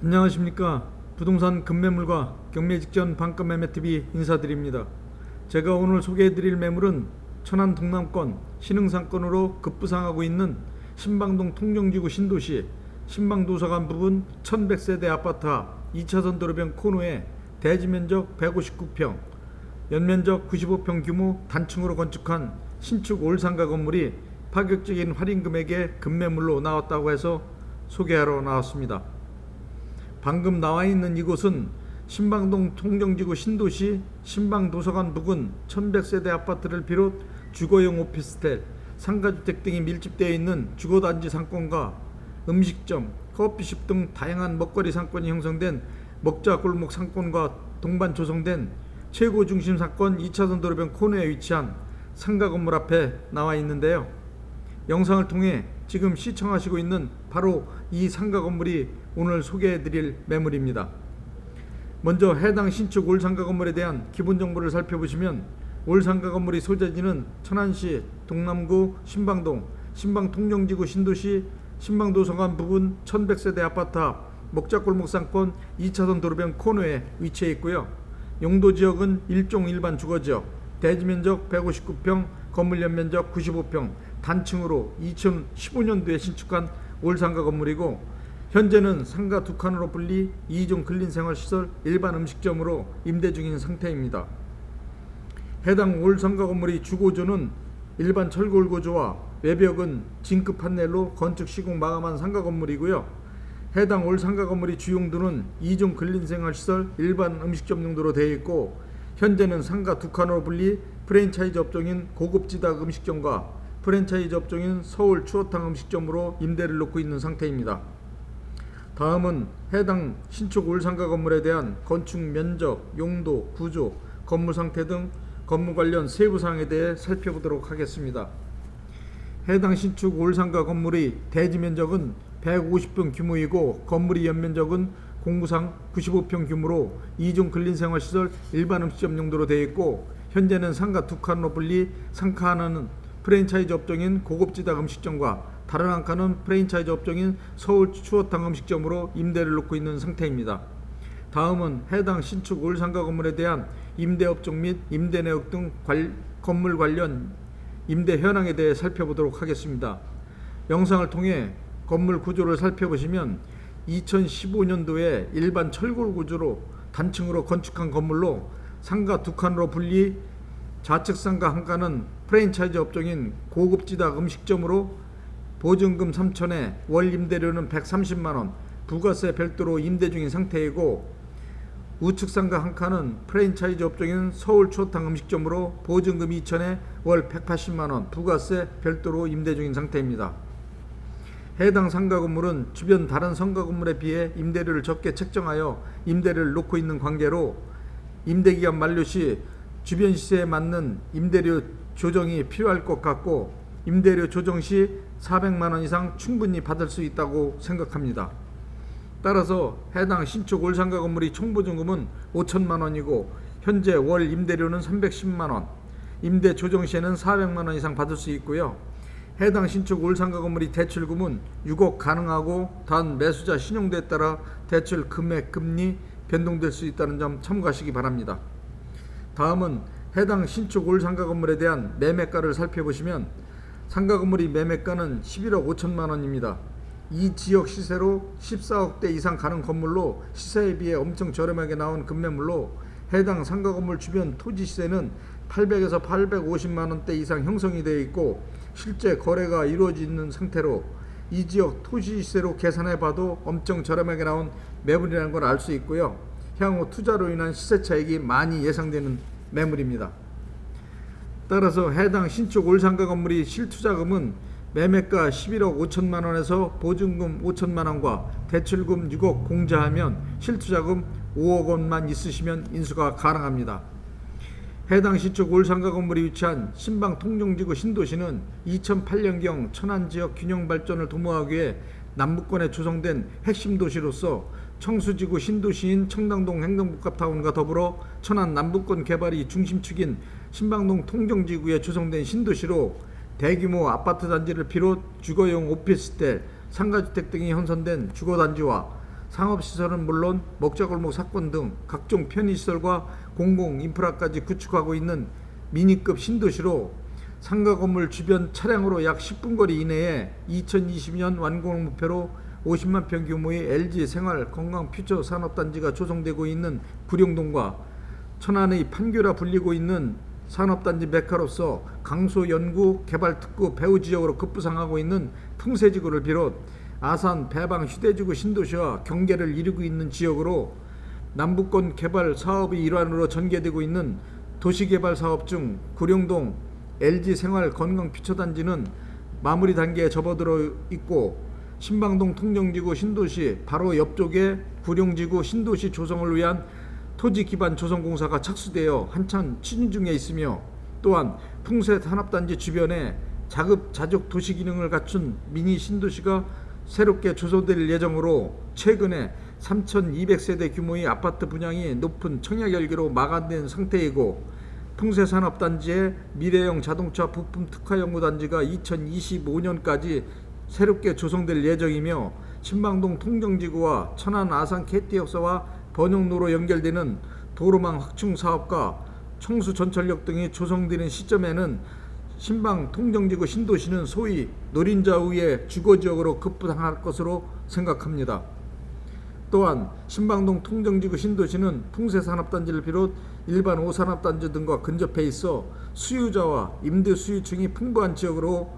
안녕하십니까. 부동산 급매물과 경매 직전 반가 매매TV 인사드립니다. 제가 오늘 소개해드릴 매물은 천안 동남권 신흥상권으로 급부상하고 있는 신방동 통영지구 신도시 신방도서관 부분 1100세대 아파트 앞 2차선 도로변 코너에 대지면적 159평, 연면적 95평 규모 단층으로 건축한 신축 올상가 건물이 파격적인 할인 금액의 급매물로 나왔다고 해서 소개하러 나왔습니다. 방금 나와 있는 이곳은 신방동 통영지구 신도시 신방도서관 부근 1100세대 아파트를 비롯 주거용 오피스텔, 상가주택 등이 밀집되어 있는 주거단지 상권과 음식점, 커피숍 등 다양한 먹거리 상권이 형성된 먹자골목 상권과 동반 조성된 최고 중심 상권 2차선 도로변 코너에 위치한 상가 건물 앞에 나와 있는데요. 영상을 통해 지금 시청하시고 있는 바로 이 상가 건물이 오늘 소개해드릴 매물입니다. 먼저 해당 신축 올상가 건물에 대한 기본 정보를 살펴보시면 올상가 건물의 소재지는 천안시 동남구 신방동 신방통영지구 신도시 신방도서관 부근 1100세대 아파트 앞 먹자골목 상권 2차선 도로변 코너에 위치해 있고요. 용도지역은 일종 일반 주거지역, 대지면적 159평, 건물 연면적 95평, 단층으로 2015년도에 신축한 올상가 건물이고 현재는 상가 두 칸으로 분리 2종 근린생활시설 일반 음식점으로 임대 중인 상태입니다. 해당 올상가 건물의 주고조는 일반 철골 고조와 외벽은 징크 판넬로 건축 시공 마감한 상가 건물이고요. 해당 올상가 건물의 주용도는 2종 근린생활시설 일반 음식점 용도로 되어 있고 현재는 상가 두 칸으로 분리 프랜차이즈 업종인 고급지다 음식점과 프랜차이즈 업종인 서울 추어탕 음식점으로 임대를 놓고 있는 상태입니다. 다음은 해당 신축 올상가 건물에 대한 건축 면적, 용도, 구조, 건물 상태 등 건물 관련 세부 사항에 대해 살펴보도록 하겠습니다. 해당 신축 올상가 건물의 대지 면적은 150평 규모이고 건물의 연면적은 공구상 95평 규모로 2종 근린생활시설 일반 음식점 용도로 되어 있고 현재는 상가 두 칸으로 분리 상가 하나는 프랜차이즈 업종인 고급지다 음식점과 다른 한 칸은 프랜차이즈 업종인 서울 추어탕 음식점으로 임대를 놓고 있는 상태입니다. 다음은 해당 신축 올상가 건물에 대한 임대업종 및 임대내역 등 건물 관련 임대 현황에 대해 살펴보도록 하겠습니다. 영상을 통해 건물 구조를 살펴보시면 2015년도에 일반 철골 구조로 단층으로 건축한 건물로 상가 두 칸으로 분리 좌측 상가 한 칸은 프랜차이즈 업종인 고급지다 음식점으로 보증금 3천에 월 임대료는 130만원, 부가세 별도로 임대 중인 상태이고 우측 상가 한 칸은 프랜차이즈 업종인 서울 추어탕 음식점으로 보증금 2천에 월 180만원, 부가세 별도로 임대 중인 상태입니다. 해당 상가 건물은 주변 다른 상가 건물에 비해 임대료를 적게 책정하여 임대를 놓고 있는 관계로 임대기간 만료 시 주변 시세에 맞는 임대료 조정이 필요할 것 같고 임대료 조정 시 400만원 이상 충분히 받을 수 있다고 생각합니다. 따라서 해당 신축 올상가 건물의 총보증금은 5천만원이고 현재 월 임대료는 310만원, 임대 조정 시에는 400만원 이상 받을 수 있고요. 해당 신축 올상가 건물의 대출금은 6억 가능하고 단 매수자 신용도에 따라 대출 금액, 금리 변동될 수 있다는 점 참고하시기 바랍니다. 다음은 해당 신축 올상가 건물에 대한 매매가를 살펴보시면 상가 건물의 매매가는 11억 5천만 원입니다. 이 지역 시세로 14억대 이상 가는 건물로 시세에 비해 엄청 저렴하게 나온 급매물로 해당 상가 건물 주변 토지 시세는 800에서 850만 원대 이상 형성이 되어 있고 실제 거래가 이루어지는 상태로 이 지역 토지 시세로 계산해 봐도 엄청 저렴하게 나온 매물이라는 걸 알 수 있고요. 향후 투자로 인한 시세 차익이 많이 예상되는 매물입니다. 따라서 해당 신축 올상가 건물의 실투자금은 매매가 11억 5천만 원에서 보증금 5천만 원과 대출금 6억 공제하면 실투자금 5억 원만 있으시면 인수가 가능합니다. 해당 시축 올상가 건물이 위치한 신방 통정지구 신도시는 2008년경 천안지역 균형발전을 도모하기 위해 남부권에 조성된 핵심 도시로서 청수지구 신도시인 청담동 행정복합타운과 더불어 천안 남부권 개발이 중심축인 신방동 통정지구에 조성된 신도시로 대규모 아파트 단지를 비롯 주거용 오피스텔, 상가주택 등이 형성된 주거단지와 상업시설은 물론 먹자골목 사건 등 각종 편의시설과 공공인프라까지 구축하고 있는 미니급 신도시로 상가 건물 주변 차량으로 약 10분 거리 이내에 2020년 완공을 목표로 50만 평 규모의 LG 생활 건강 퓨처 산업단지가 조성되고 있는 구룡동과 천안의 판교라 불리고 있는 산업단지 메카로서 강소 연구 개발 특구 배후 지역으로 급부상하고 있는 풍세지구를 비롯 아산 배방 휴대지구 신도시와 경계를 이루고 있는 지역으로 남부권 개발 사업의 일환으로 전개되고 있는 도시개발 사업 중 구룡동 LG 생활 건강 퓨처단지는 마무리 단계에 접어들어 있고 신방동 통정지구 신도시 바로 옆쪽에 구룡지구 신도시 조성을 위한 토지 기반 조성 공사가 착수되어 한참 추진 중에 있으며 또한 풍세 산업단지 주변에 자급자족 도시 기능을 갖춘 미니 신도시가 새롭게 조성될 예정으로 최근에 3,200세대 규모의 아파트 분양이 높은 청약열기로 마감된 상태이고 풍세산업단지의 미래형 자동차 부품 특화연구단지가 2025년까지 새롭게 조성될 예정이며 신방동 통정지구와 천안 아산 KT역사와 번영로로 연결되는 도로망 확충 사업과 청수 전철역 등이 조성되는 시점에는 신방 통정지구 신도시는 소위 노린자 위의 주거지역으로 급부상할 것으로 생각합니다. 또한 신방동 통정지구 신도시는 풍세산업단지를 비롯 일반 5산업단지 등과 근접해 있어 수유자와 임대 수요층이 풍부한 지역으로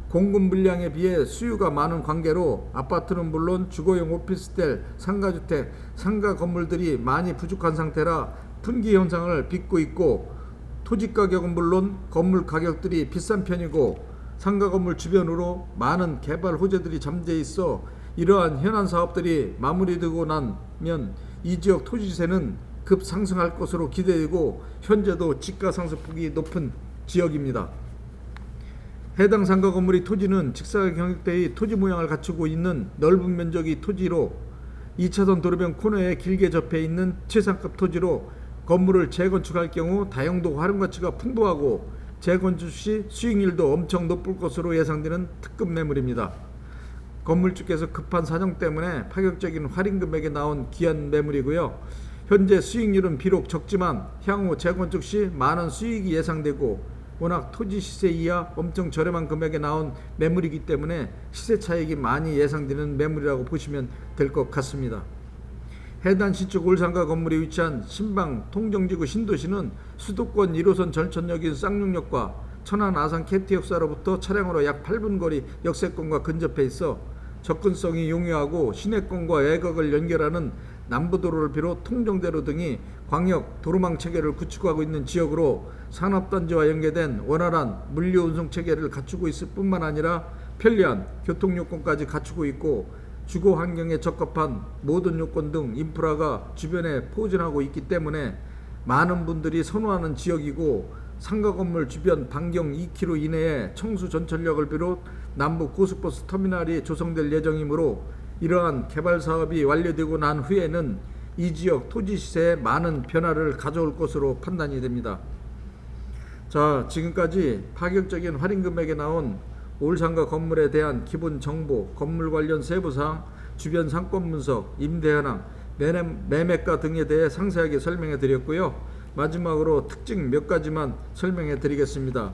공급 물량에 비해 수요가 많은 관계로 아파트는 물론 주거용 오피스텔, 상가주택, 상가 건물들이 많이 부족한 상태라 분기 현상을 빚고 있고 토지 가격은 물론 건물 가격들이 비싼 편이고 상가 건물 주변으로 많은 개발 호재들이 잠재 있어 이러한 현안 사업들이 마무리되고 나면 이 지역 토지세는 급상승할 것으로 기대되고 현재도 지가 상승폭이 높은 지역입니다. 해당 상가 건물의 토지는 직사각 경역대의 토지 모양을 갖추고 있는 넓은 면적의 토지로 2차선 도로변 코너에 길게 접해 있는 최상급 토지로 건물을 재건축할 경우 다용도 활용 가치가 풍부하고 재건축 시 수익률도 엄청 높을 것으로 예상되는 특급 매물입니다. 건물주께서 급한 사정 때문에 파격적인 할인 금액에 나온 귀한 매물이고요. 현재 수익률은 비록 적지만 향후 재건축 시 많은 수익이 예상되고 워낙 토지 시세 이하 엄청 저렴한 금액에 나온 매물이기 때문에 시세 차익이 많이 예상되는 매물이라고 보시면 될 것 같습니다. 해당 신축 올상가 건물이 위치한 신방 통정지구 신도시는 수도권 1호선 전천역인 쌍용역과 천안 아산 KT역사로부터 차량으로 약 8분 거리 역세권과 근접해 있어 접근성이 용이하고 시내권과 외곽을 연결하는 남부도로를 비롯 통정대로 등이 광역 도로망 체계를 구축하고 있는 지역으로 산업단지와 연계된 원활한 물류 운송 체계를 갖추고 있을 뿐만 아니라 편리한 교통요건까지 갖추고 있고 주거 환경에 적합한 모든 요건 등 인프라가 주변에 포진하고 있기 때문에 많은 분들이 선호하는 지역이고 상가 건물 주변 반경 2km 이내에 청수 전철역을 비롯 남부 고속버스 터미널이 조성될 예정이므로 이러한 개발 사업이 완료되고 난 후에는 이 지역 토지 시세에 많은 변화를 가져올 것으로 판단이 됩니다. 자, 지금까지 파격적인 할인 금액에 나온 올상가 건물에 대한 기본 정보, 건물 관련 세부사항, 주변 상권 분석, 임대 현황, 매매가 등에 대해 상세하게 설명해 드렸고요. 마지막으로 특징 몇 가지만 설명해 드리겠습니다.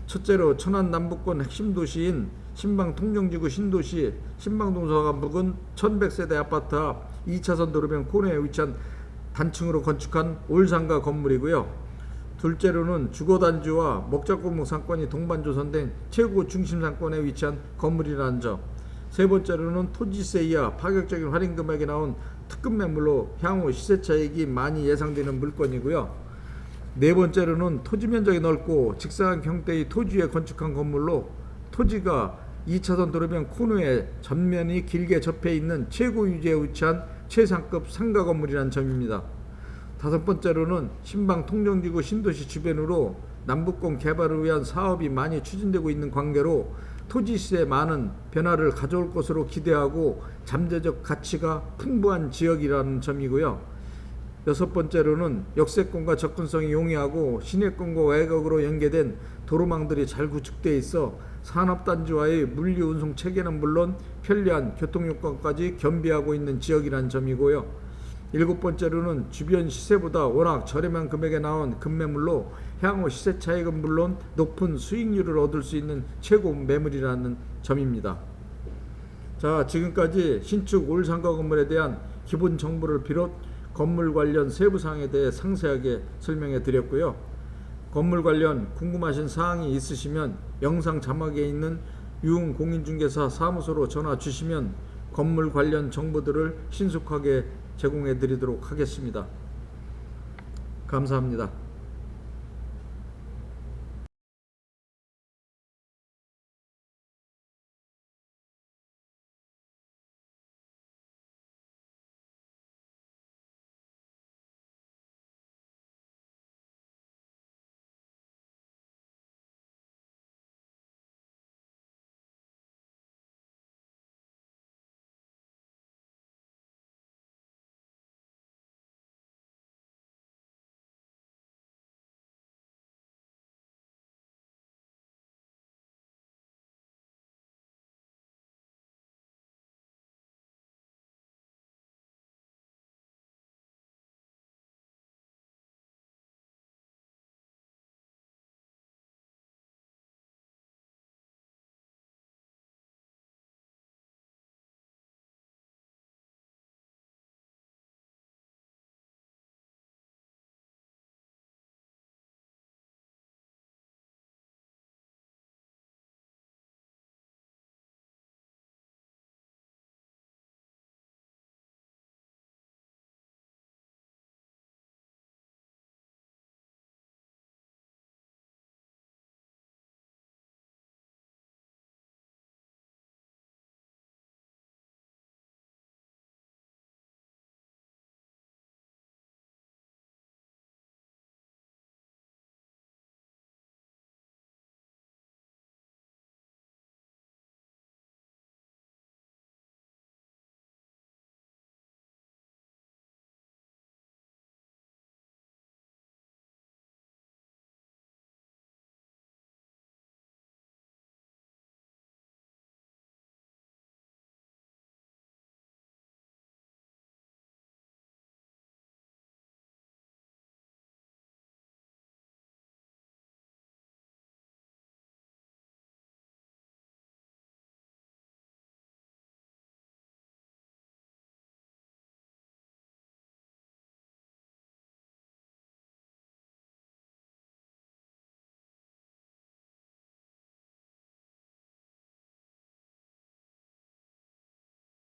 첫째로 천안 남부권 핵심 도시인 신방 통정지구 신도시 신방동서관 부근 1100세대 아파트 앞 2차선 도로변 코너에 위치한 단층으로 건축한 올상가 건물이고요. 둘째로는 주거단지와 먹자골목 상권이 동반 조성된 최고 중심 상권에 위치한 건물이라는 점. 세 번째로는 토지세 이하 파격적인 할인 금액이 나온 특급 매물로 향후 시세 차익이 많이 예상되는 물건이고요. 네 번째로는 토지 면적이 넓고 직사각 형태의 토지에 건축한 건물로 토지가 2차선 도로변 코너에 전면이 길게 접해 있는 최고 유지에 위치한 최상급 상가 건물이라는 점입니다. 다섯 번째로는 신방 통정지구 신도시 주변으로 남북권 개발을 위한 사업이 많이 추진되고 있는 관계로 토지시세에 많은 변화를 가져올 것으로 기대하고 잠재적 가치가 풍부한 지역이라는 점이고요. 여섯 번째로는 역세권과 접근성이 용이하고 시내권과 외곽으로 연계된 도로망들이 잘 구축되어 있어 산업단지와의 물류운송 체계는 물론 편리한 교통요건까지 겸비하고 있는 지역이라는 점이고요. 일곱 번째로는 주변 시세보다 워낙 저렴한 금액에 나온 급매물로 향후 시세 차익은 물론 높은 수익률을 얻을 수 있는 최고 매물이라는 점입니다. 자, 지금까지 신축 올상가 건물에 대한 기본 정보를 비롯 건물 관련 세부 사항에 대해 상세하게 설명해 드렸고요. 건물 관련 궁금하신 사항이 있으시면 영상 자막에 있는 유흥공인중개사 사무소로 전화 주시면 건물 관련 정보들을 신속하게 제공해 드리도록 하겠습니다. 감사합니다.